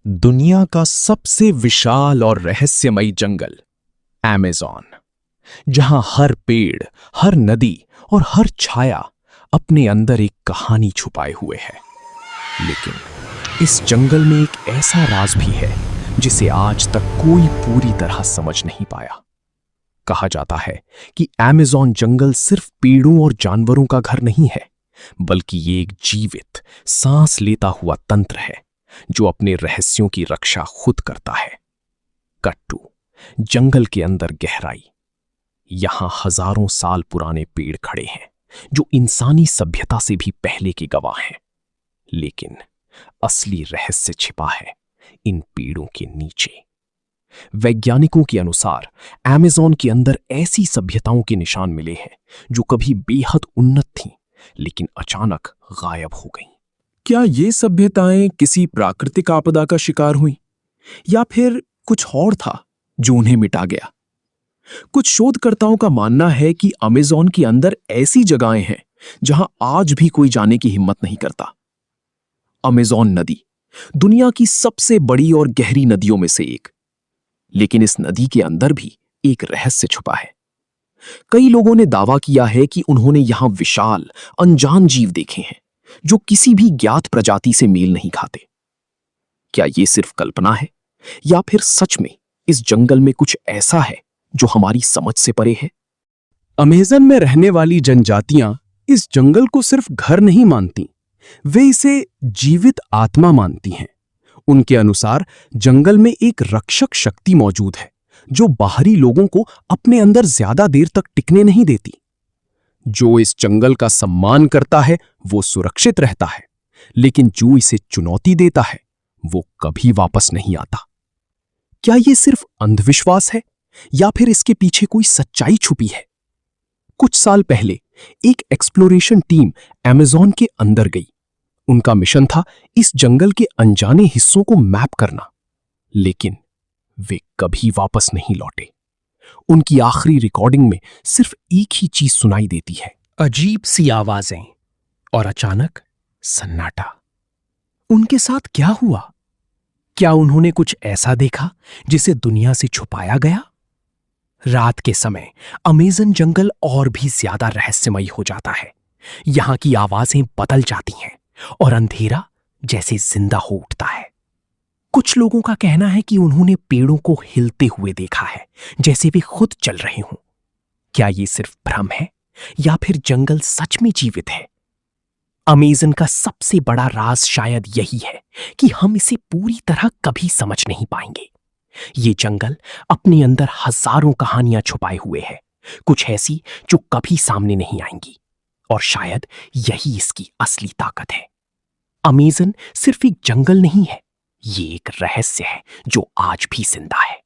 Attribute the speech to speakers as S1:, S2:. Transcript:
S1: दुनिया का सबसे विशाल और रहस्यमयी जंगल अमेज़न, जहां हर पेड़, हर नदी और हर छाया अपने अंदर एक कहानी छुपाए हुए है। लेकिन इस जंगल में एक ऐसा राज भी है जिसे आज तक कोई पूरी तरह समझ नहीं पाया। कहा जाता है कि अमेज़न जंगल सिर्फ पेड़ों और जानवरों का घर नहीं है, बल्कि ये एक जीवित, सांस लेता हुआ तंत्र है जो अपने रहस्यों की रक्षा खुद करता है। कट्टू, जंगल के अंदर गहराई। यहां हजारों साल पुराने पेड़ खड़े हैं जो इंसानी सभ्यता से भी पहले के गवाह हैं। लेकिन असली रहस्य छिपा है इन पेड़ों के नीचे। वैज्ञानिकों के अनुसार अमेज़न के अंदर ऐसी सभ्यताओं के निशान मिले हैं जो कभी बेहद उन्नत थीं, लेकिन अचानक गायब हो गईं।
S2: क्या ये सभ्यताएं किसी प्राकृतिक आपदा का शिकार हुई या फिर कुछ और था जो उन्हें मिटा गया? कुछ शोधकर्ताओं का मानना है कि अमेज़न के अंदर ऐसी जगहें हैं जहां आज भी कोई जाने की हिम्मत नहीं करता। अमेज़न नदी दुनिया की सबसे बड़ी और गहरी नदियों में से एक, लेकिन इस नदी के अंदर भी एक रहस्य छुपा है। कई लोगों ने दावा किया है कि उन्होंने यहां विशाल, अनजान जीव देखे हैं जो किसी भी ज्ञात प्रजाति से मेल नहीं खाते। क्या यह सिर्फ कल्पना है या फिर सच में इस जंगल में कुछ ऐसा है जो हमारी समझ से परे है?
S3: अमेज़न में रहने वाली जनजातियां इस जंगल को सिर्फ घर नहीं मानती, वे इसे जीवित आत्मा मानती हैं। उनके अनुसार जंगल में एक रक्षक शक्ति मौजूद है जो बाहरी लोगों को अपने अंदर ज्यादा देर तक टिकने नहीं देती। जो इस जंगल का सम्मान करता है वो सुरक्षित रहता है, लेकिन जो इसे चुनौती देता है वो कभी वापस नहीं आता। क्या ये सिर्फ अंधविश्वास है या फिर इसके पीछे कोई सच्चाई छुपी है? कुछ साल पहले एक एक्सप्लोरेशन टीम अमेज़न के अंदर गई। उनका मिशन था इस जंगल के अनजाने हिस्सों को मैप करना, लेकिन वे कभी वापस नहीं लौटे। उनकी आखिरी रिकॉर्डिंग में सिर्फ एक ही चीज सुनाई देती है,
S1: अजीब सी आवाजें और अचानक सन्नाटा। उनके साथ क्या हुआ? क्या उन्होंने कुछ ऐसा देखा जिसे दुनिया से छुपाया गया? रात के समय अमेज़न जंगल और भी ज्यादा रहस्यमयी हो जाता है। यहां की आवाजें बदल जाती हैं और अंधेरा जैसे जिंदा हो उठता है। कुछ लोगों का कहना है कि उन्होंने पेड़ों को हिलते हुए देखा है, जैसे वे खुद चल रहे हों। क्या ये सिर्फ भ्रम है या फिर जंगल सच में जीवित है? अमेज़न का सबसे बड़ा राज शायद यही है कि हम इसे पूरी तरह कभी समझ नहीं पाएंगे। ये जंगल अपने अंदर हजारों कहानियां छुपाए हुए है, कुछ ऐसी जो कभी सामने नहीं आएंगी, और शायद यही इसकी असली ताकत है। अमेज़न सिर्फ एक जंगल नहीं है, ये एक रहस्य है जो आज भी जिंदा है।